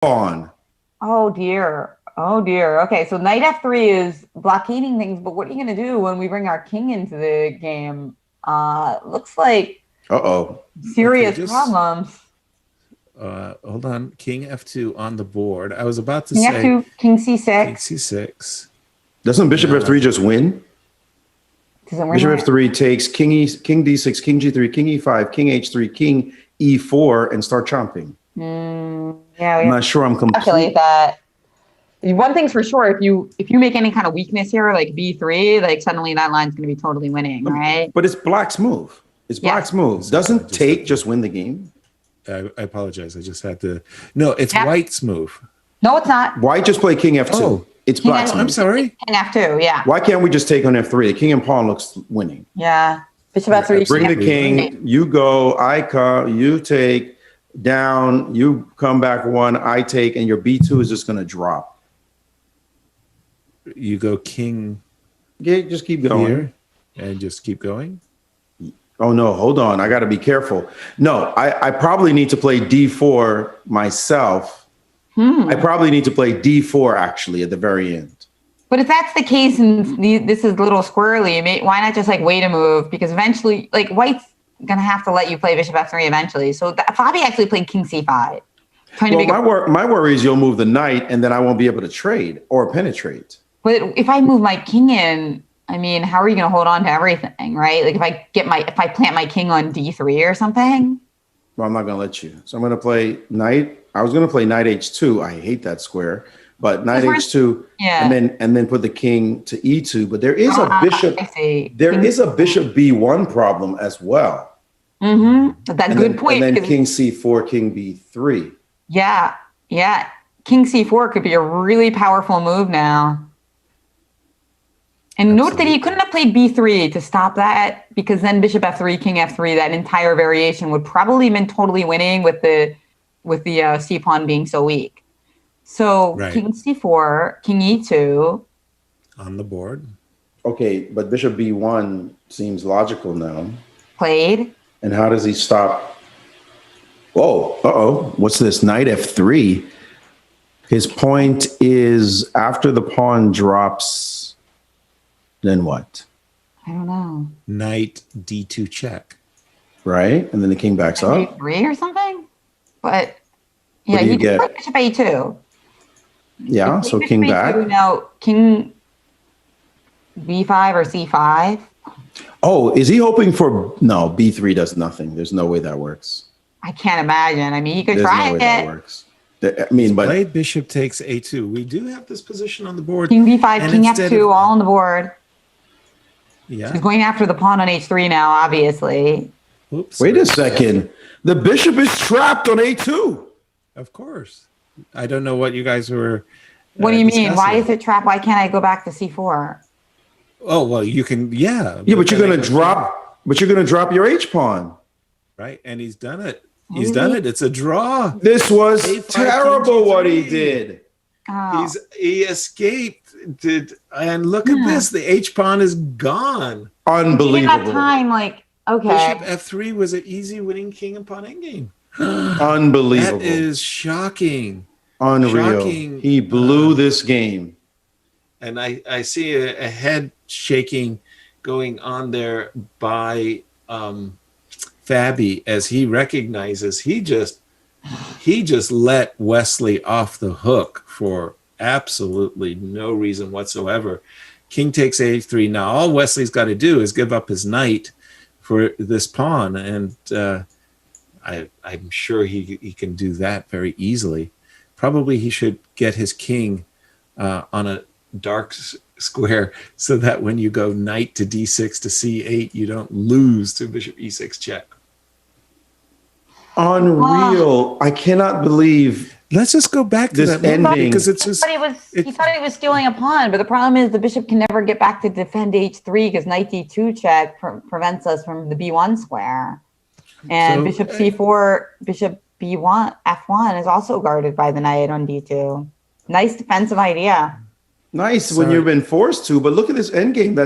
pawn. Oh dear. Oh dear. Okay, so knight f3 is blockading things, but what are you going to do when we bring our king into the game? Looks like serious problems. Hold on. King f2 on the board. I was about to king say f2, king c6. King c6. Doesn't bishop f3 just win? Bishop f3 takes king d6, king g3, king e5, king h3, king e4, and start chomping. Yeah, I'm not sure I'm calculate that. One thing's for sure, if you make any kind of weakness here, like b3, like suddenly that line's going to be totally winning, right? But it's black's move. It's black's move. Doesn't take just win the game? I apologize. I just had to. No, it's white's move. No, it's not. White just play king f2. Oh, it's black's move. I'm sorry. King f2, yeah. Why can't we just take on f3? The king and pawn looks winning. Yeah. Bishop f3. Bring the king. You go. I come. You take. Down. You come back one. I take. And your b2 is just going to drop. You go king. Yeah, just keep going. Here and just keep going. Oh, no. Hold on. I got to be careful. No, I probably need to play d4 myself. I probably need to play d4 actually at the very end. But if that's the case and this is a little squirrely, why not just like wait a move? Because eventually, like white's going to have to let you play bishop f3 eventually. So Fabi actually played king c5. Well, my worry is you'll move the knight and then I won't be able to trade or penetrate. But if I move my king in, I mean, how are you going to hold on to everything, right? Like if I plant my king on d3 or something. Well, I'm not going to let you. So I'm going to play knight. I was going to play knight h2. I hate that square, but knight h2, and then put the king to e2. But there is a bishop. There is a bishop b1 problem as well. That's a good point. And then king c4, king b3. Yeah, yeah. King c4 could be a really powerful move now. And note that he couldn't have played b3 to stop that, because then bishop f3, king f3, that entire variation would probably have been totally winning with the c pawn being so weak. So king c4, king e2 on the board. Okay, but bishop b1 seems logical now. Played. And how does he stop? Whoa, what's this? Knight f3. His point is after the pawn drops. Then what? I don't know. Knight d2 check. Right? And then the king backs up. D3 or something? But yeah, he did play bishop a2. Yeah, so king back. Now king b5 or c5. Oh, is he hoping for no, b3 does nothing. There's no way that works. I can't imagine. I mean, he could There's try no way it. That works. I mean, but played bishop takes a2. We do have this position on the board. King b5, king f2, all on the board. Yeah. He's going after the pawn on h3 now, obviously. Oops. Wait a second. The bishop is trapped on a2. Of course. I don't know what you guys were What do you mean? Why is it trapped? Why can't I go back to c4? Oh, well, you can, yeah. Yeah, but you're going to drop, your h pawn. Right, and he's done it. He's done it. It's a draw. This was terrible what he did. Oh. He escaped. And look at this. The H pawn is gone. Unbelievable. That time, like, okay. Bishop f3 was an easy winning king upon endgame. Unbelievable. That is shocking. Unreal. Shocking. He blew this game. And I see a head shaking going on there by Fabi as he recognizes he just let Wesley off the hook for absolutely no reason whatsoever. King takes a3. Now all Wesley's got to do is give up his knight for this pawn, and I'm sure he can do that very easily. Probably he should get his king on a dark square so that when you go knight to d6 to c8, you don't lose to bishop e6 check. Unreal. I cannot believe. Let's just go back to that ending, because it's just. He thought he was stealing a pawn, but the problem is the bishop can never get back to defend h3 because knight d2 check prevents us from the b1 square, and bishop c4, bishop b1, f1 is also guarded by the knight on d2. Nice defensive idea. Nice when you've been forced to, but look at this endgame.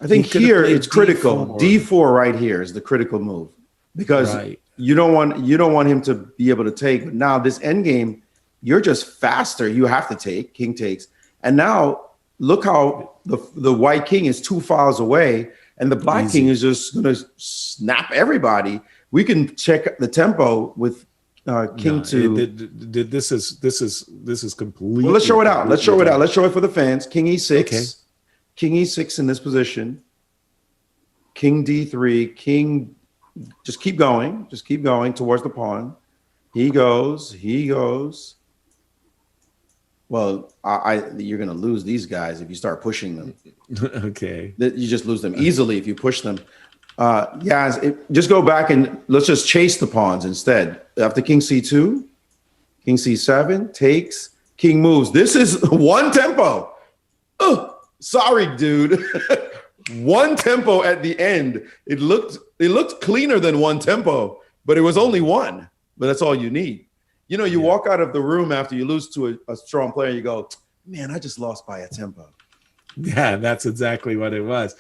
I think here it's critical. D4 right here is the critical move. Because you don't want him to be able to take. But now this endgame, you're just faster. You have to take. King takes, and now look how the white king is 2 files away, and the black king is just going to snap everybody. We can check the tempo with king two. This is completely. Well, let's show it out. Let's show it out. Let's show it for the fans. King e6. Okay. King e6 in this position. King d3. King. Just keep going. Just keep going towards the pawn. He goes. He goes. Well, you're going to lose these guys if you start pushing them. Okay. You just lose them easily if you push them. Just go back and let's just chase the pawns instead. After king c2, king c7 takes, king moves. This is one tempo. Oh, sorry, dude. One tempo at the end. It looked cleaner than one tempo, but it was only one. But that's all you need. You know, you walk out of the room after you lose to a strong player, you go, man, I just lost by a tempo. Yeah, that's exactly what it was.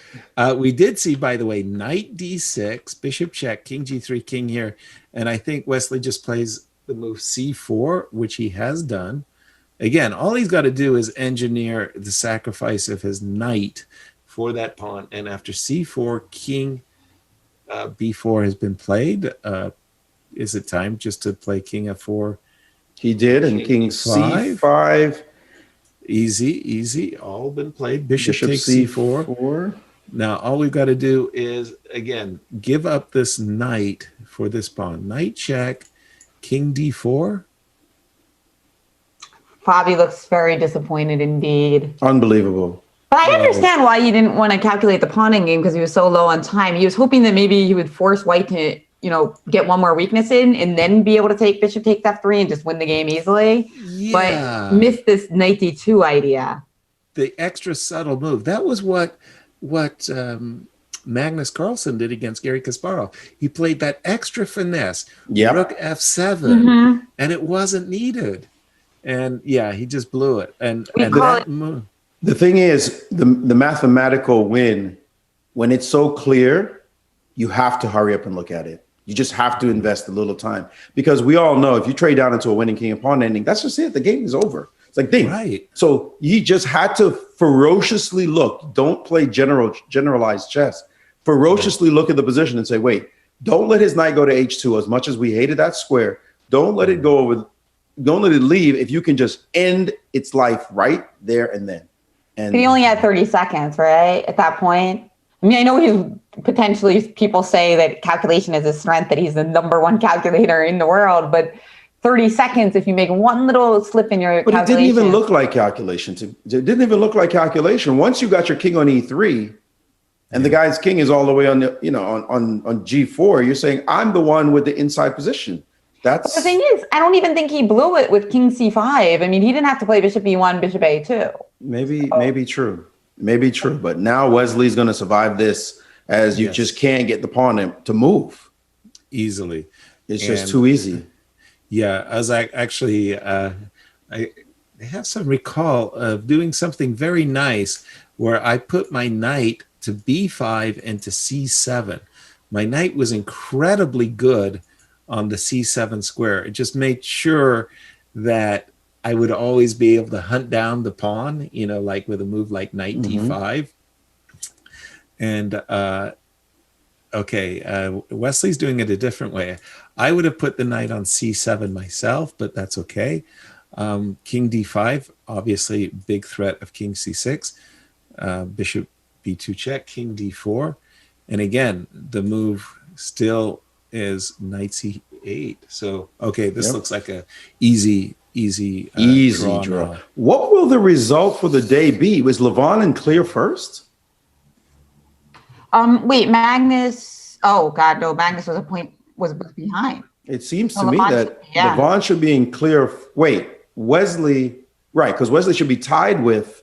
We did see, by the way, knight d6, bishop check, king g3, king here. And I think Wesley just plays the move c4, which he has done. Again, all he's got to do is engineer the sacrifice of his knight for that pawn. And after c4, king b4 has been played. Is it time just to play king f4? He did, and king c5. Easy, all been played. Bishop takes c4. Now, all we've got to do is, again, give up this knight for this pawn. Knight check, king d4. Fabi looks very disappointed indeed. Unbelievable. But I understand why he didn't want to calculate the pawning game because he was so low on time. He was hoping that maybe he would force white to, get one more weakness in and then be able to take bishop takes f3 and just win the game easily. Yeah. But missed this knight d2 idea. The extra subtle move. That was what Magnus Carlsen did against Garry Kasparov. He played that extra finesse, rook f7, and it wasn't needed. And he just blew it. The thing is, the mathematical win, when it's so clear, you have to hurry up and look at it. You just have to invest a little time because we all know if you trade down into a winning king and pawn ending, that's just it. The game is over. It's like, ding. Right. So he just had to ferociously look. Don't play generalized chess. Ferociously look at the position and say, wait, don't let his knight go to h2 as much as we hated that square. Don't let it go over. Don't let it leave if you can just end its life right there and then. And he only had 30 seconds, right? At that point. I mean, I know he's potentially, people say that calculation is his strength, that he's the #1 calculator in the world, but 30 seconds, if you make one little slip in your calculation. But it didn't even look like calculation. It didn't even look like calculation. Once you got your king on e3, and the guy's king is all the way on the, on g4, you're saying, I'm the one with the inside position. But the thing is, I don't even think he blew it with king c5. I mean, he didn't have to play bishop e1, bishop a2. Maybe true. Maybe true. But now Wesley's going to survive this as you just can't get the pawn to move easily. It's just too easy. Yeah, as I have some recall of doing something very nice where I put my knight to b5 and to c7. My knight was incredibly good on the c7 square. It just made sure that I would always be able to hunt down the pawn, like with a move like knight d5. And Wesley's doing it a different way. I would have put the knight on c7 myself, but that's okay. King d5, obviously big threat of king c6. Bishop b2 check, king d4. And again, the move still is knight c8. So, this looks like a easy draw. What will the result for the day be? Was Levon in clear first? Wait, Magnus. Oh God, no. Magnus was behind. It seems to me that Levon should be in clear. Wait, Wesley, right? Because Wesley should be tied with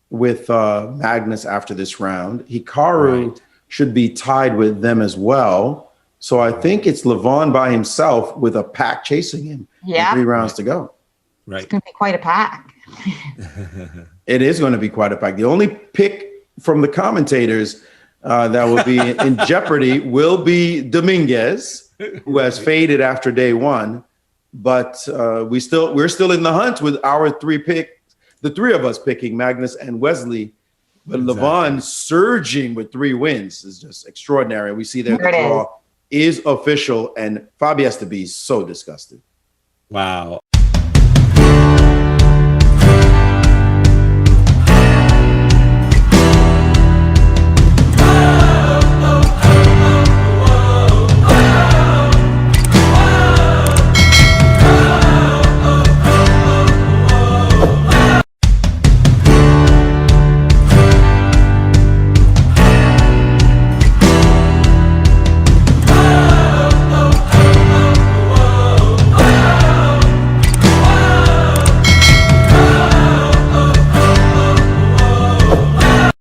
Magnus after this round. Hikaru should be tied with them as well. So I think it's Levon by himself with a pack chasing him. Yeah. 3 rounds to go. Right. It's going to be quite a pack. It is going to be quite a pack. The only pick from the commentators that will be in jeopardy will be Dominguez, who has faded after day one. But we're still in the hunt with our three pick, the three of us picking Magnus and Wesley. But Levon surging with 3 wins is just extraordinary. We see that the draw is official, and Fabi has to be so disgusted. Wow.